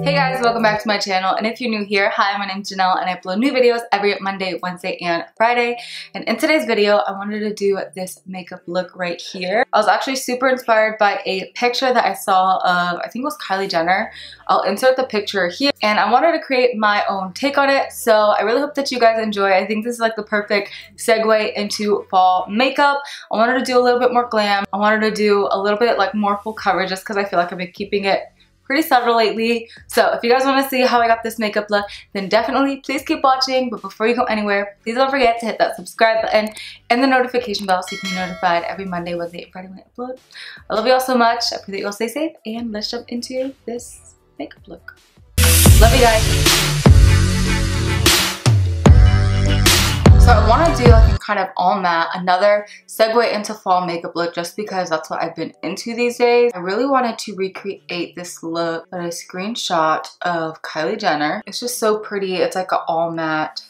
Hey guys, welcome back to my channel, and if you're new here, hi, my name's Janelle and I upload new videos every Monday, Wednesday, and Friday. And in today's video, I wanted to do this makeup look right here. I was actually super inspired by a picture that I saw of, I think it was Kylie Jenner. I'll insert the picture here, and I wanted to create my own take on it, so I really hope that you guys enjoy. I think this is like the perfect segue into fall makeup. I wanted to do a little bit more glam. I wanted to do a little bit like more full coverage just because I feel like I've been keeping it pretty subtle lately. So if you guys want to see how I got this makeup look, then definitely please keep watching. But before you go anywhere, please don't forget to hit that subscribe button and the notification bell so you can be notified every Monday, Wednesday, and Friday when I upload. I love you all so much. I pray that you all stay safe, and let's jump into this makeup look. Love you guys. So I want to do like a kind of all matte, another segue into fall makeup look just because that's what I've been into these days. I really wanted to recreate this look that I screenshot of Kylie Jenner. It's just so pretty. It's like an all matte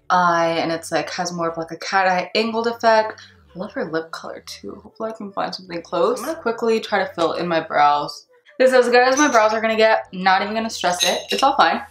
eye, and it's like has more of like a cat eye angled effect. I love her lip color too. Hopefully I can find something close. I'm gonna quickly try to fill in my brows. This is as good as my brows are gonna get. Not even gonna stress it. It's all fine.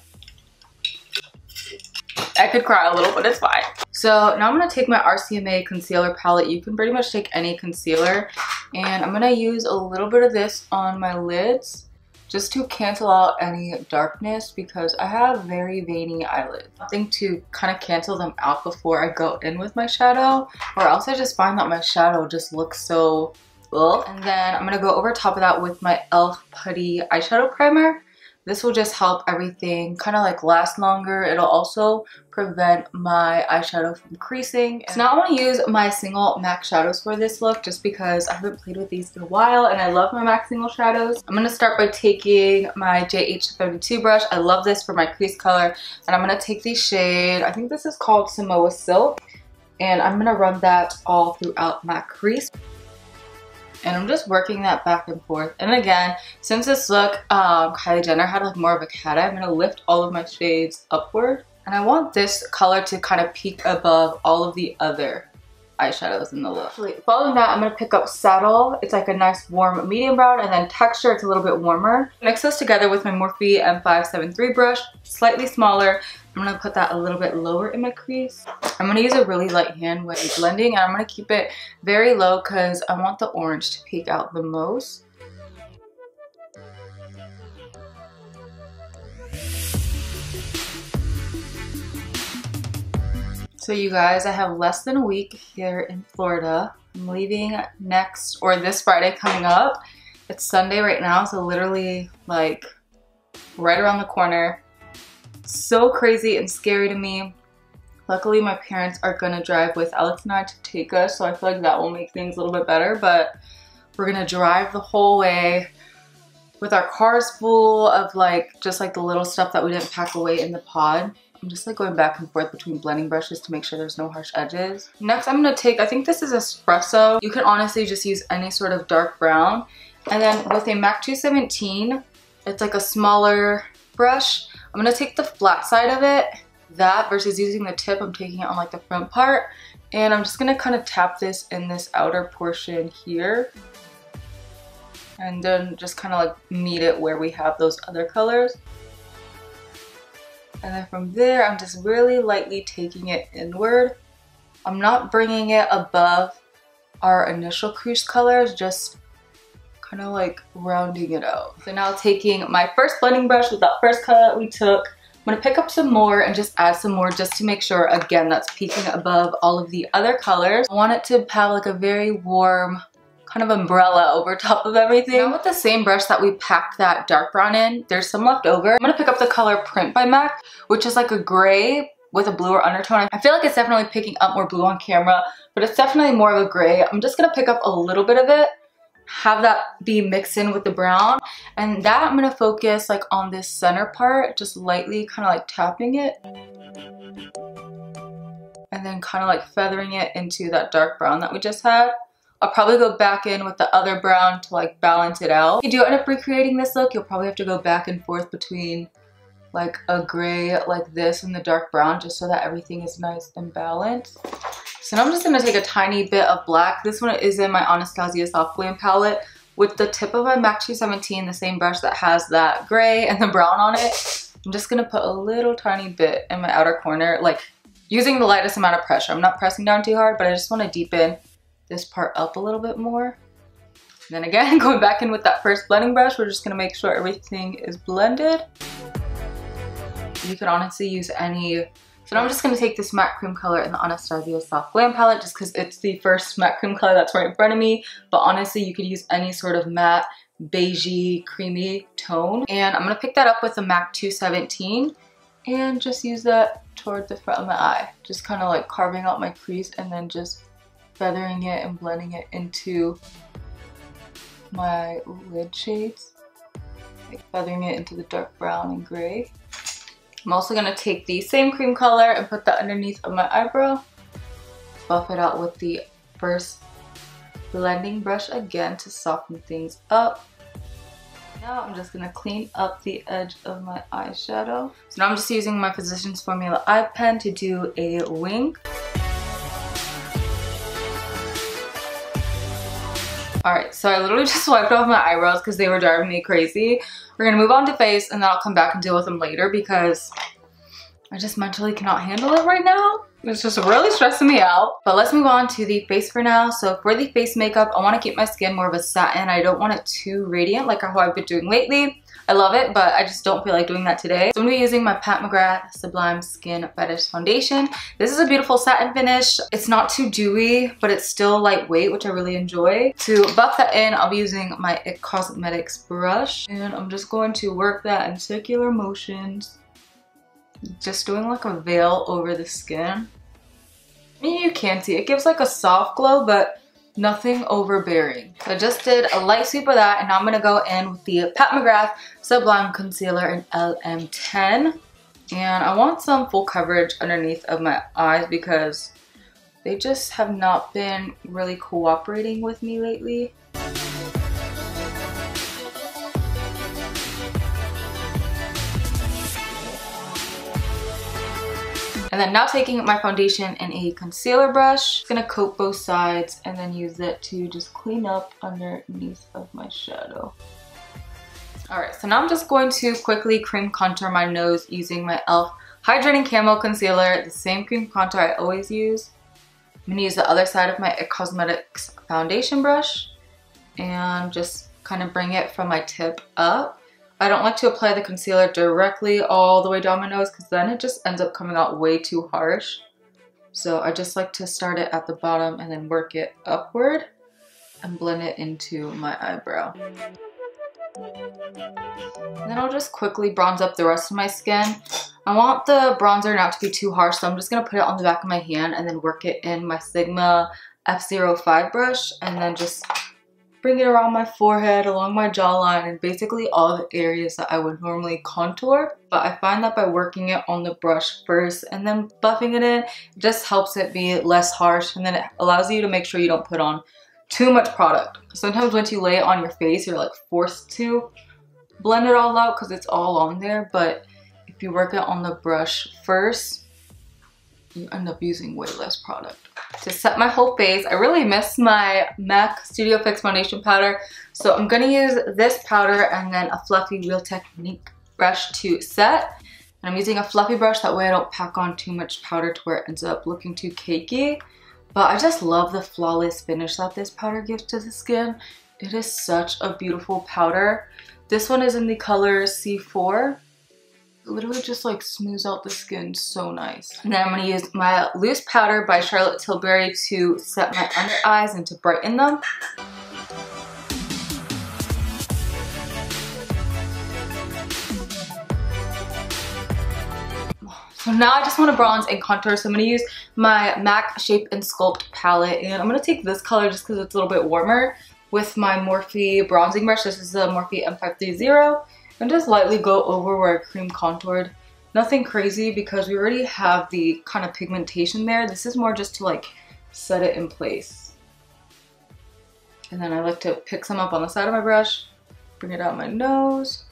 I could cry a little, but it's fine. So now I'm going to take my RCMA concealer palette. You can pretty much take any concealer. And I'm going to use a little bit of this on my lids just to cancel out any darkness because I have very veiny eyelids. Something to kind of cancel them out before I go in with my shadow, or else I just find that my shadow just looks so ugh. And then I'm going to go over top of that with my e.l.f. Putty eyeshadow primer. This will just help everything kind of like last longer. It'll also prevent my eyeshadow from creasing. So now I want to use my single MAC shadows for this look just because I haven't played with these in a while and I love my MAC single shadows. I'm going to start by taking my JH32 brush. I love this for my crease color. And I'm going to take the shade, I think this is called Simoa Silk. And I'm going to run that all throughout my crease. And I'm just working that back and forth. And again, since this look, Kylie Jenner had like more of a cat eye, I'm going to lift all of my shades upward. And I want this color to kind of peak above all of the other eyeshadows in the look. Following that, I'm going to pick up Saddle. It's like a nice warm medium brown, and then Texture, it's a little bit warmer. Mix those together with my Morphe M573 brush, slightly smaller. I'm going to put that a little bit lower in my crease. I'm going to use a really light hand when blending, and I'm going to keep it very low because I want the orange to peek out the most. So you guys, I have less than a week here in Florida. I'm leaving this Friday coming up. It's Sunday right now, so literally like right around the corner. So crazy and scary to me. Luckily my parents are gonna drive with Alex and I to take us, so I feel like that will make things a little bit better, but we're gonna drive the whole way with our cars full of like just like the little stuff that we didn't pack away in the pod. I'm just like going back and forth between blending brushes to make sure there's no harsh edges. Next I'm gonna take, I think this is espresso. You can honestly just use any sort of dark brown. And then with a MAC 217, it's like a smaller brush. I'm gonna take the flat side of it, that versus using the tip, I'm taking it on like the front part. And I'm just gonna kind of tap this in this outer portion here. And then just kind of like meet it where we have those other colors. And then from there, I'm just really lightly taking it inward. I'm not bringing it above our initial crease colors, just kind of like rounding it out. So now taking my first blending brush with that first color that we took, I'm gonna pick up some more and just add some more just to make sure, again, that's peaking above all of the other colors. I want it to have like a very warm kind of umbrella over top of everything. Now with the same brush that we packed that dark brown in, there's some left over. I'm gonna pick up the color Print by MAC, which is like a gray with a bluer undertone. I feel like it's definitely picking up more blue on camera, but it's definitely more of a gray. I'm just gonna pick up a little bit of it, have that be mixed in with the brown, and that I'm gonna focus like on this center part, just lightly kind of like tapping it. And then kind of like feathering it into that dark brown that we just had. I'll probably go back in with the other brown to like balance it out. If you do end up recreating this look, you'll probably have to go back and forth between like a gray like this and the dark brown just so that everything is nice and balanced. So now I'm just going to take a tiny bit of black. This one is in my Anastasia Soft Glam palette with the tip of my MAC 217, the same brush that has that gray and the brown on it. I'm just going to put a little tiny bit in my outer corner, like using the lightest amount of pressure. I'm not pressing down too hard, but I just want to deepen this part up a little bit more. And then again, going back in with that first blending brush, we're just going to make sure everything is blended. You could honestly use any. So now I'm just going to take this matte cream color in the Anastasia Soft Glam palette just because it's the first matte cream color that's right in front of me. But honestly, you could use any sort of matte, beigey, creamy tone. And I'm going to pick that up with the MAC 217 and just use that toward the front of my eye. Just kind of like carving out my crease and then just feathering it and blending it into my lid shades. Like feathering it into the dark brown and gray. I'm also going to take the same cream color and put that underneath of my eyebrow. Buff it out with the first blending brush again to soften things up. Now I'm just going to clean up the edge of my eyeshadow. So now I'm just using my Physicians Formula eye pen to do a wing. Alright, so I literally just wiped off my eyebrows because they were driving me crazy. We're going to move on to face and then I'll come back and deal with them later because I just mentally cannot handle it right now. It's just really stressing me out. But let's move on to the face for now. So for the face makeup, I want to keep my skin more of a satin. I don't want it too radiant like how I've been doing lately. I love it, but I just don't feel like doing that today. So I'm going to be using my Pat McGrath Sublime Skin Fetish Foundation. This is a beautiful satin finish. It's not too dewy, but it's still lightweight, which I really enjoy. To buff that in, I'll be using my IT Cosmetics brush. And I'm just going to work that in circular motions. Just doing like a veil over the skin. I mean, you can see it gives like a soft glow, but nothing overbearing. So I just did a light sweep of that, and now I'm going to go in with the Pat McGrath Sublime Concealer in LM10. And I want some full coverage underneath of my eyes because they just have not been really cooperating with me lately. And then now taking my foundation in a concealer brush, just gonna coat both sides and then use it to just clean up underneath of my shadow. Alright, so now I'm just going to quickly cream contour my nose using my e.l.f. Hydrating Camo Concealer, the same cream contour I always use. I'm gonna use the other side of my IT Cosmetics foundation brush and just kind of bring it from my tip up. I don't like to apply the concealer directly all the way down my nose because then it just ends up coming out way too harsh. So I just like to start it at the bottom and then work it upward and blend it into my eyebrow. And then I'll just quickly bronze up the rest of my skin. I want the bronzer not to be too harsh, so I'm just going to put it on the back of my hand and then work it in my Sigma F05 brush and then just bring it around my forehead, along my jawline, and basically all the areas that I would normally contour. But I find that by working it on the brush first and then buffing it in, it just helps it be less harsh, and then it allows you to make sure you don't put on too much product. Sometimes once you lay it on your face, you're like forced to blend it all out because it's all on there, but if you work it on the brush first, you end up using way less product. To set my whole face, I really miss my MAC Studio Fix foundation powder, so I'm gonna use this powder and then a fluffy Real Technique brush to set. And I'm using a fluffy brush, that way I don't pack on too much powder to where it ends up looking too cakey. But I just love the flawless finish that this powder gives to the skin. It is such a beautiful powder. This one is in the color C4. It literally just like smooths out the skin so nice. And then I'm going to use my loose powder by Charlotte Tilbury to set my under eyes and to brighten them. So now I just want to bronze and contour, so I'm going to use my MAC Shape and Sculpt palette, and I'm going to take this color just because it's a little bit warmer with my Morphe bronzing brush. This is the Morphe M530, and just lightly go over where I cream contoured. Nothing crazy because we already have the kind of pigmentation there. This is more just to like set it in place. And then I like to pick some up on the side of my brush, bring it out my nose.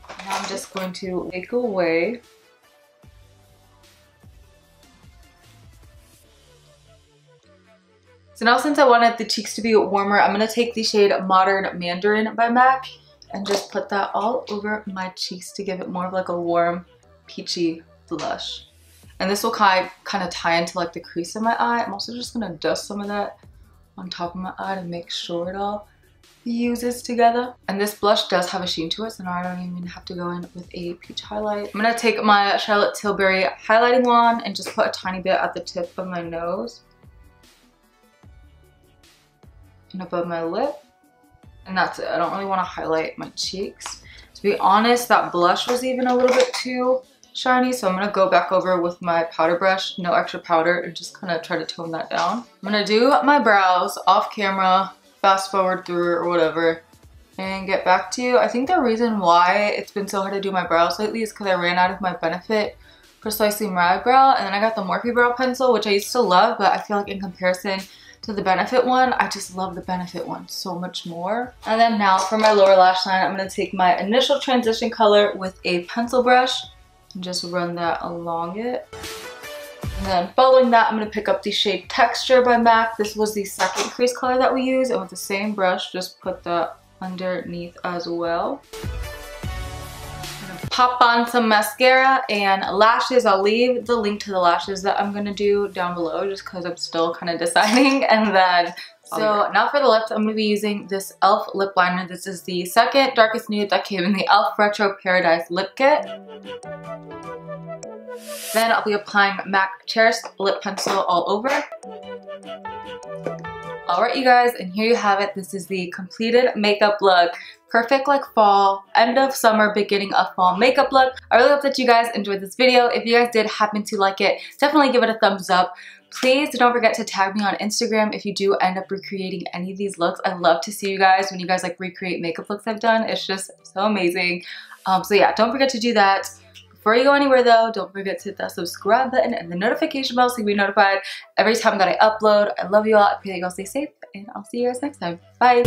Now I'm just going to take away . So now since I wanted the cheeks to be warmer, I'm going to take the shade Modern Mandarin by MAC and just put that all over my cheeks to give it more of like a warm, peachy blush. And this will kind of tie into like the crease of my eye. I'm also just going to dust some of that on top of my eye to make sure it all fuses together. And this blush does have a sheen to it, so now I don't even have to go in with a peach highlight. I'm going to take my Charlotte Tilbury highlighting wand and just put a tiny bit at the tip of my nose and above my lip. And that's it. I don't really want to highlight my cheeks. To be honest, that blush was even a little bit too shiny, so I'm going to go back over with my powder brush, no extra powder, and just kind of try to tone that down. I'm going to do my brows off camera, fast forward through or whatever, and get back to you. I think the reason why it's been so hard to do my brows lately is because I ran out of my Benefit Precisely My Brow, and then I got the Morphe brow pencil, which I used to love, but I feel like in comparison to the Benefit one, I just love the Benefit one so much more. And then now for my lower lash line, I'm going to take my initial transition color with a pencil brush and just run that along it. And then following that, I'm going to pick up the shade Texture by MAC. This was the second crease color that we used, and with the same brush, just put that underneath as well. I'm going to pop on some mascara and lashes. I'll leave the link to the lashes that I'm going to do down below just because I'm still kind of deciding. And then, so now for the lips, I'm going to be using this e.l.f. lip liner. This is the second darkest nude that came in the e.l.f. Retro Paradise Lip Kit. Then I'll be applying MAC Cherish lip pencil all over. Alright you guys, and here you have it. This is the completed makeup look. Perfect like fall, end of summer, beginning of fall makeup look. I really hope that you guys enjoyed this video. If you guys did happen to like it, definitely give it a thumbs up. Please don't forget to tag me on Instagram if you do end up recreating any of these looks. I love to see you guys when you guys like recreate makeup looks I've done. It's just so amazing. So yeah, don't forget to do that. Before you go anywhere though, don't forget to hit that subscribe button and the notification bell so you'll be notified every time that I upload. I love you all. I pray that you all stay safe, and I'll see you guys next time. Bye!